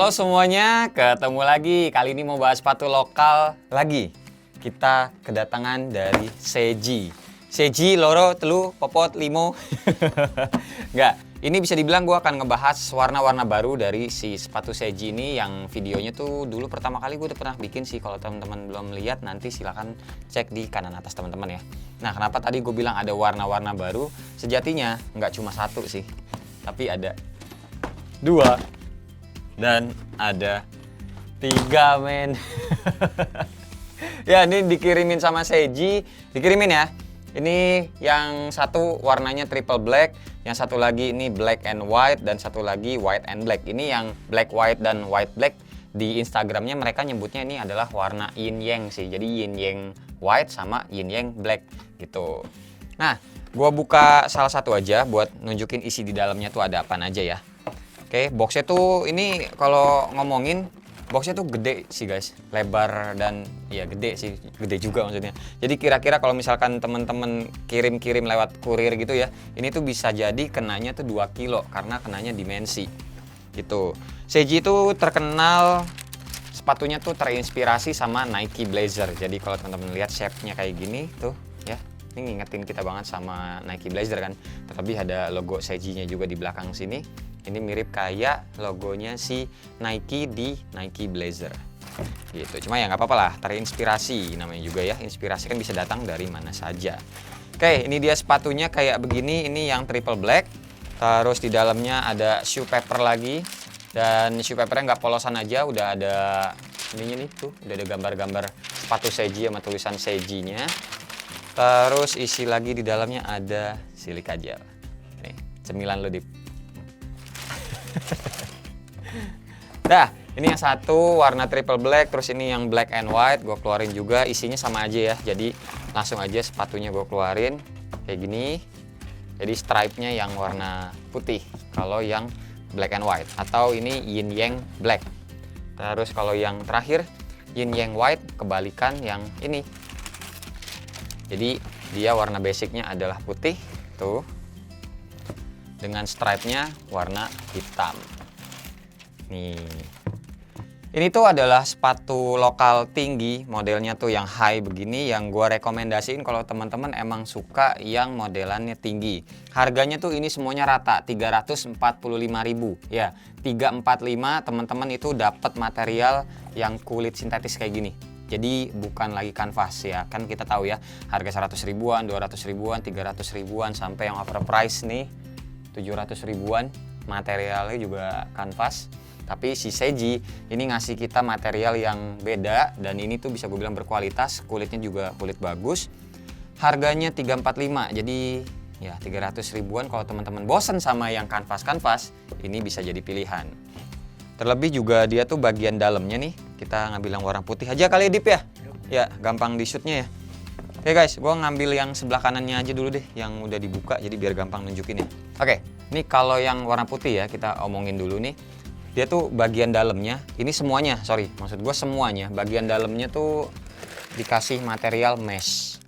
Halo semuanya, ketemu lagi. Kali ini mau bahas sepatu lokal lagi. Kita kedatangan dari Seji. Seji, loro, telu, popot, limo. Enggak, ini bisa dibilang gue akan ngebahas warna-warna baru dari si sepatu Seji ini yang videonya tuh dulu pertama kali gue udah pernah bikin sih. Kalau teman-teman belum lihat nanti silahkan cek di kanan atas teman-teman ya. Nah, kenapa tadi gue bilang ada warna-warna baru? Sejatinya nggak cuma satu sih, tapi ada dua. Dan ada 3 men. Ya ini dikirimin sama Seji. Dikirimin ya. Ini yang satu warnanya triple black, yang satu lagi ini black and white, dan satu lagi white and black. Ini yang black white dan white black. Di Instagramnya mereka nyebutnya ini adalah warna yin yang sih. Jadi yin yang white sama yin yang black gitu. Nah, gua buka salah satu aja buat nunjukin isi di dalamnya tuh ada apa aja ya. Oke, boxnya tuh ini kalau ngomongin boxnya tuh gede sih guys, lebar dan ya gede sih, gede juga maksudnya. Jadi kira-kira kalau misalkan temen-temen kirim-kirim lewat kurir gitu ya, ini tuh bisa jadi kenanya tuh 2 kilo karena kenanya dimensi gitu. Seji itu terkenal sepatunya tuh terinspirasi sama Nike Blazer. Jadi kalau teman-teman lihat shape-nya kayak gini tuh ya, ini ngingetin kita banget sama Nike Blazer kan. Terlebih ada logo Seji-nya juga di belakang sini. Ini mirip kayak logonya si Nike di Nike Blazer gitu. Cuma ya nggak apa-apa lah, terinspirasi namanya juga ya. Inspirasi kan bisa datang dari mana saja. Oke, ini dia sepatunya kayak begini. Ini yang triple black. Terus di dalamnya ada shoe paper lagi. Dan shoe papernya nggak polosan aja, udah ada ininya nih tuh, udah ada gambar-gambar sepatu Seji sama tulisan Seji-nya. Terus isi lagi di dalamnya ada silika gel. Nih, cemilan lo Dip. Nah, ini yang satu warna triple black, terus ini yang black and white. Gue keluarin juga, isinya sama aja ya. Jadi langsung aja sepatunya gue keluarin kayak gini. Jadi stripe-nya yang warna putih kalau yang black and white, atau ini yin yang black. Terus kalau yang terakhir yin yang white, kebalikan yang ini. Jadi dia warna basicnya adalah putih tuh, dengan stripe-nya warna hitam. Nih. Ini tuh adalah sepatu lokal tinggi, modelnya tuh yang high begini, yang gua rekomendasiin kalau teman-teman emang suka yang modelannya tinggi. Harganya tuh ini semuanya rata, 345.000 ya. 345 teman-teman itu dapat material yang kulit sintetis kayak gini. Jadi bukan lagi kanvas ya. Kan kita tahu ya, harga 100 ribuan, 200 ribuan, 300 ribuan sampai yang overprice nih 700 ribuan, materialnya juga kanvas. Tapi si Seji ini ngasih kita material yang beda, dan ini tuh bisa gue bilang berkualitas, kulitnya juga kulit bagus. Harganya 345, jadi ya 300 ribuan. Kalau teman-teman bosen sama yang kanvas-kanvas, ini bisa jadi pilihan. Terlebih juga dia tuh bagian dalamnya nih, kita ngambil yang warna putih aja kali ya Dip ya. Ya, gampang di shootnya ya. Oke guys, gue ngambil yang sebelah kanannya aja dulu deh, yang udah dibuka, jadi biar gampang nunjukin ya. Oke, ini kalau yang warna putih ya, kita omongin dulu nih. Dia tuh bagian dalamnya, ini semuanya, maksud gue semuanya, bagian dalamnya tuh dikasih material mesh.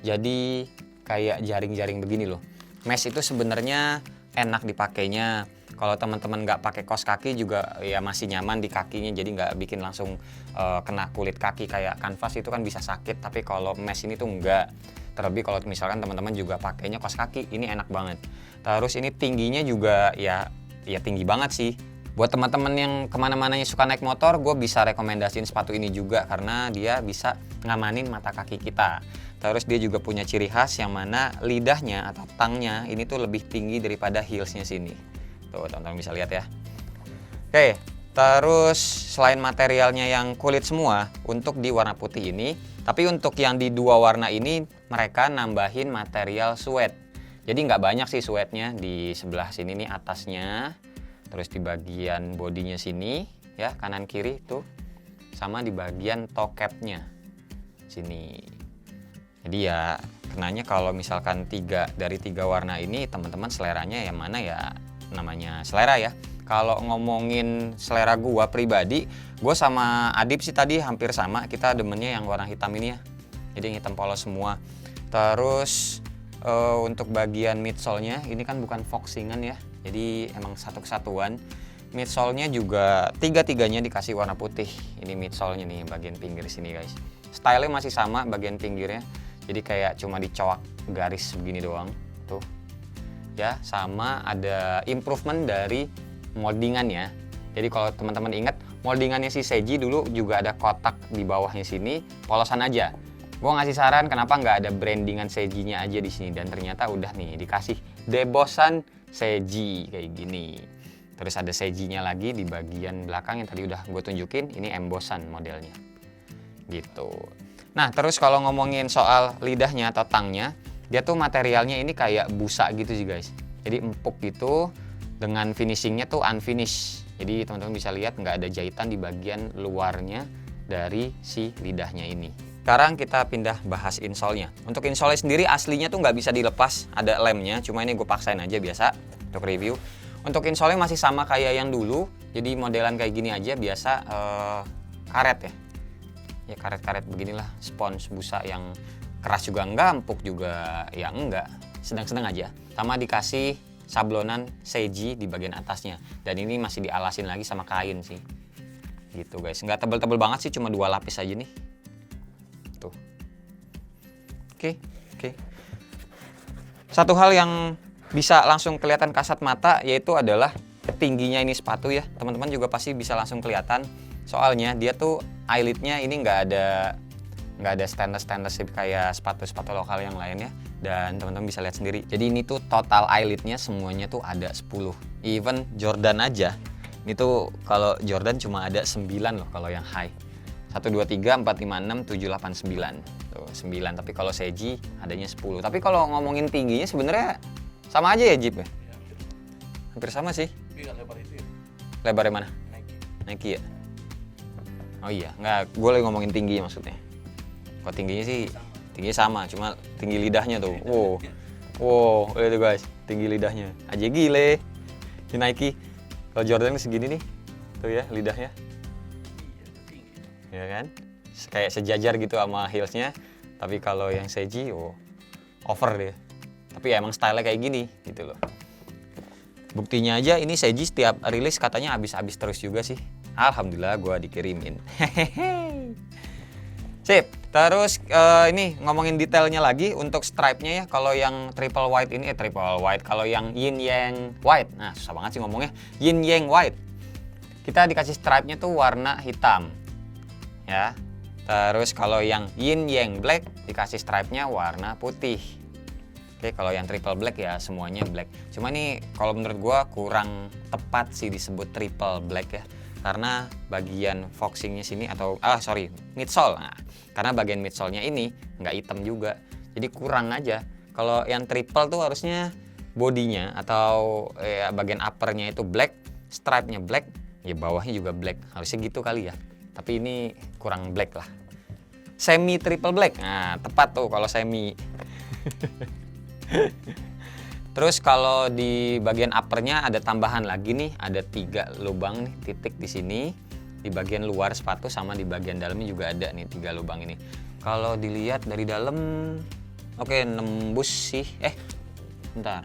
Jadi kayak jaring-jaring begini loh. Mesh itu sebenarnya enak dipakainya. Kalau teman-teman nggak pakai kaos kaki juga ya masih nyaman di kakinya, jadi nggak bikin langsung kena kulit kaki kayak kanvas itu kan bisa sakit. Tapi kalau mesh ini tuh nggak. Terlebih kalau misalkan teman-teman juga pakainya kaos kaki, ini enak banget. Terus ini tingginya juga ya tinggi banget sih. Buat teman-teman yang kemana-mananya suka naik motor, gue bisa rekomendasiin sepatu ini juga karena dia bisa ngamanin mata kaki kita. Terus dia juga punya ciri khas yang mana lidahnya atau tangnya ini tuh lebih tinggi daripada heelsnya sini. Tuh teman-teman bisa lihat ya. Oke, terus selain materialnya yang kulit semua untuk di warna putih ini, tapi untuk yang di dua warna ini mereka nambahin material suede. Jadi nggak banyak sih suede-nya di sebelah sini nih atasnya. Terus di bagian bodinya sini ya, kanan kiri tuh, sama di bagian toe cap-nya sini. Jadi ya kenanya kalau misalkan 3 dari 3 warna ini, teman-teman seleranya yang mana ya, namanya selera ya. Kalau ngomongin selera gua pribadi, gua sama Adip sih tadi hampir sama, kita demennya yang warna hitam ini ya. Jadi yang hitam polos semua. Terus untuk bagian midsole-nya ini kan bukan foxingan ya. Jadi emang satu kesatuan. midsole-nya juga tiga-tiganya dikasih warna putih. Ini midsole-nya nih bagian pinggir sini guys. Style-nya masih sama bagian pinggirnya. Jadi kayak cuma dicowak garis begini doang. Tuh. Ya, sama ada improvement dari moldingannya. Jadi kalau teman-teman ingat, moldingannya si Seiji dulu juga ada kotak di bawahnya sini, polosan aja. Gua ngasih saran kenapa nggak ada brandingan Seiji-nya aja di sini, dan ternyata udah nih dikasih debosan Seiji kayak gini. Terus ada Seiji-nya lagi di bagian belakang yang tadi udah gue tunjukin, ini embosan modelnya. Gitu. Nah, terus kalau ngomongin soal lidahnya atau tangnya, dia tuh materialnya ini kayak busa gitu sih guys. Jadi empuk gitu, dengan finishingnya tuh unfinished. Jadi teman-teman bisa lihat nggak ada jahitan di bagian luarnya dari si lidahnya ini. Sekarang kita pindah bahas insole-nya. Untuk insole sendiri aslinya tuh nggak bisa dilepas, ada lemnya, cuma ini gue paksain aja biasa untuk review. Untuk insole masih sama kayak yang dulu, jadi modelan kayak gini aja biasa, karet ya. Ya karet-karet beginilah, spons busa yang keras juga enggak, empuk juga ya enggak, sedang-sedang aja. Sama dikasih sablonan Seiji di bagian atasnya, dan ini masih dialasin lagi sama kain sih. Gitu guys, nggak tebel-tebel banget sih, cuma 2 lapis aja nih. Tuh. Oke. Satu hal yang bisa langsung kelihatan kasat mata yaitu adalah tingginya ini sepatu ya. Teman-teman juga pasti bisa langsung kelihatan. Soalnya dia tuh eyelidnya ini nggak ada stainless kayak sepatu-sepatu lokal yang lainnya. Dan teman-teman bisa lihat sendiri. Jadi ini tuh total eyelidnya semuanya tuh ada 10. Even Jordan aja. Ini tuh kalau Jordan cuma ada 9 loh kalau yang high. 1, 2, 3, 4, 5, 6, 7, 8, 9. Tuh 9, tapi kalau Seiji adanya 10. Tapi kalau ngomongin tingginya sebenarnya sama aja ya Jeep ya? Hampir sama sih. Tapi nggak lebar itu ya? Lebarnya mana? Nike. Nike ya? Oh iya, nggak, gue lagi ngomongin tinggi maksudnya. Kalau tingginya sih, tingginya sama, cuma tinggi lidahnya tuh. Wow, lihat tuh guys, tinggi lidahnya. Aja gile. Di Nike, kalau Jordan segini nih, tuh ya lidahnya. Iya, tinggi. Ya kan? Kayak sejajar gitu sama heelsnya. Tapi kalau yang Seiji, over deh. Tapi ya emang style kayak gini gitu loh. Buktinya aja ini Seiji setiap rilis katanya habis-habis terus juga sih. Alhamdulillah gue dikirimin. Sip. Terus ini ngomongin detailnya lagi untuk stripe-nya ya. Kalau yang triple white ini triple white. Kalau yang yin yang white, nah susah banget sih ngomongnya. Yin yang white. Kita dikasih stripe-nya tuh warna hitam. Ya. Terus kalau yang yin yang black dikasih stripe-nya warna putih. Oke, kalau yang triple black ya semuanya black. Cuma nih kalau menurut gua kurang tepat sih disebut triple black ya. Karena bagian foxingnya sini atau midsole. Nah, karena bagian midsole-nya ini nggak hitam juga. Jadi kurang aja. Kalau yang triple tuh harusnya bodinya atau ya, bagian uppernya itu black, stripe-nya black, ya bawahnya juga black. Harusnya gitu kali ya. Tapi ini kurang black lah. Semi triple black. Nah, tepat tuh kalau semi. Terus kalau di bagian uppernya ada tambahan lagi nih, ada 3 lubang nih, titik di sini, di bagian luar sepatu sama di bagian dalamnya juga ada nih 3 lubang ini. Kalau dilihat dari dalam, oke, nembus sih, bentar,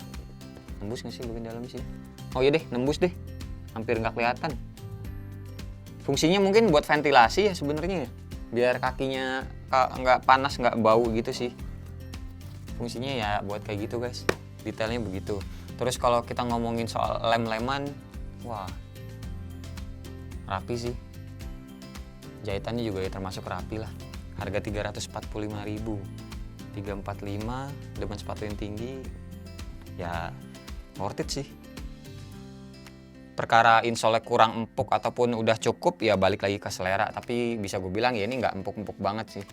nembus nggak sih bagian dalam sih? Oh iya deh, nembus deh, hampir nggak kelihatan. Fungsinya mungkin buat ventilasi ya sebenarnya, biar kakinya nggak panas, nggak bau gitu sih. Fungsinya ya buat kayak gitu guys, detailnya begitu. Terus kalau kita ngomongin soal lem-leman, wah rapi sih, jahitannya juga ya termasuk rapi lah. Harga 345.000, 345 dengan sepatu yang tinggi, ya worth it sih. Perkara insole kurang empuk ataupun udah cukup ya balik lagi ke selera. Tapi bisa gue bilang ya ini nggak empuk-empuk banget sih.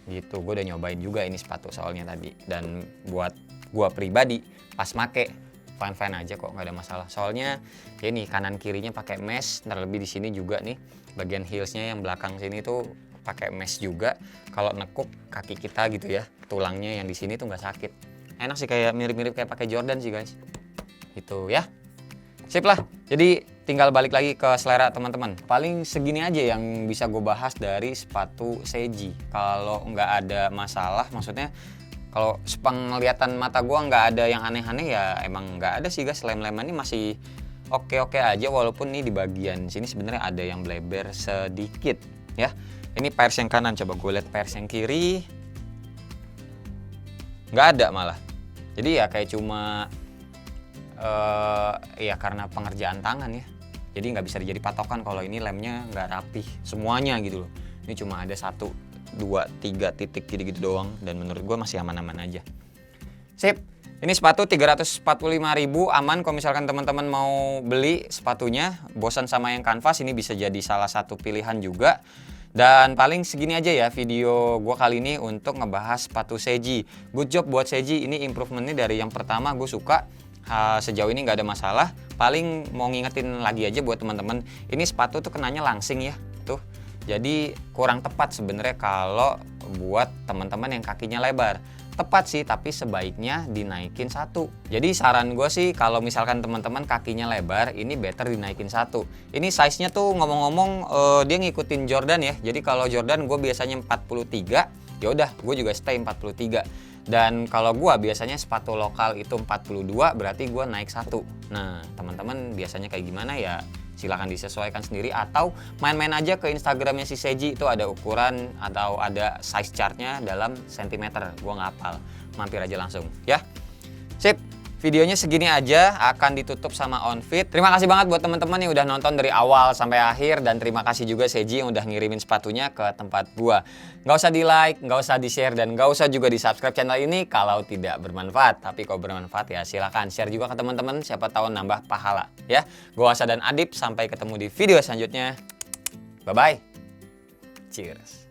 Gitu, gue udah nyobain juga ini sepatu soalnya tadi, dan buat gue pribadi pas make fine aja kok, nggak ada masalah. Soalnya ya ini kanan kirinya pakai mesh, terlebih di sini juga nih bagian heelsnya yang belakang sini tuh pakai mesh juga. Kalau nekuk kaki kita gitu ya, tulangnya yang di sini tuh nggak sakit, enak sih, kayak mirip-mirip kayak pakai Jordan sih guys. Itu ya, sip lah. Jadi tinggal balik lagi ke selera teman-teman. Paling segini aja yang bisa gue bahas dari sepatu Seiji. Kalau nggak ada masalah, maksudnya kalau penglihatan mata gue nggak ada yang aneh-aneh ya emang nggak ada sih guys. Lem-leman ini masih oke-oke aja, walaupun nih di bagian sini sebenarnya ada yang bleber sedikit ya. Ini pairs yang kanan, coba gue lihat pairs yang kiri. Nggak ada malah. Jadi ya kayak cuma ya karena pengerjaan tangan ya. Jadi nggak bisa dijadi patokan kalau ini lemnya nggak rapih semuanya gitu loh. Ini cuma ada 1, 2, 3 titik gitu-gitu doang, dan menurut gue masih aman-aman aja. Sip. Ini sepatu 345.000, aman kalau misalkan teman-teman mau beli sepatunya. Bosan sama yang kanvas, ini bisa jadi salah satu pilihan juga. Dan paling segini aja ya video gue kali ini untuk ngebahas sepatu Seiji. Good job buat Seiji, ini improvementnya dari yang pertama gue suka. Sejauh ini nggak ada masalah. Paling mau ngingetin lagi aja buat teman-teman, ini sepatu tuh kenanya langsing ya tuh. Jadi kurang tepat sebenarnya kalau buat teman-teman yang kakinya lebar. Tepat sih, tapi sebaiknya dinaikin 1. Jadi saran gue sih kalau misalkan teman-teman kakinya lebar, ini better dinaikin 1. Ini size-nya tuh ngomong-ngomong dia ngikutin Jordan ya. Jadi kalau Jordan gue biasanya 43, ya udah gue juga stay 43. Dan kalau gue biasanya sepatu lokal itu 42, berarti gue naik 1. Nah, teman-teman biasanya kayak gimana ya? Silahkan disesuaikan sendiri, atau main-main aja ke Instagramnya si Seiji, itu ada ukuran atau ada size chartnya dalam sentimeter. Gua nggak hafal, mampir aja langsung ya. Sip, videonya segini aja, akan ditutup sama on-fit. Terima kasih banget buat teman-teman yang udah nonton dari awal sampai akhir, dan terima kasih juga Seiji yang udah ngirimin sepatunya ke tempat gua. Nggak usah di like, nggak usah di share, dan nggak usah juga di subscribe channel ini kalau tidak bermanfaat. Tapi kalau bermanfaat ya silahkan share juga ke teman-teman, siapa tahu nambah pahala ya. Gua Asa dan Adip, sampai ketemu di video selanjutnya. Bye bye. Cheers.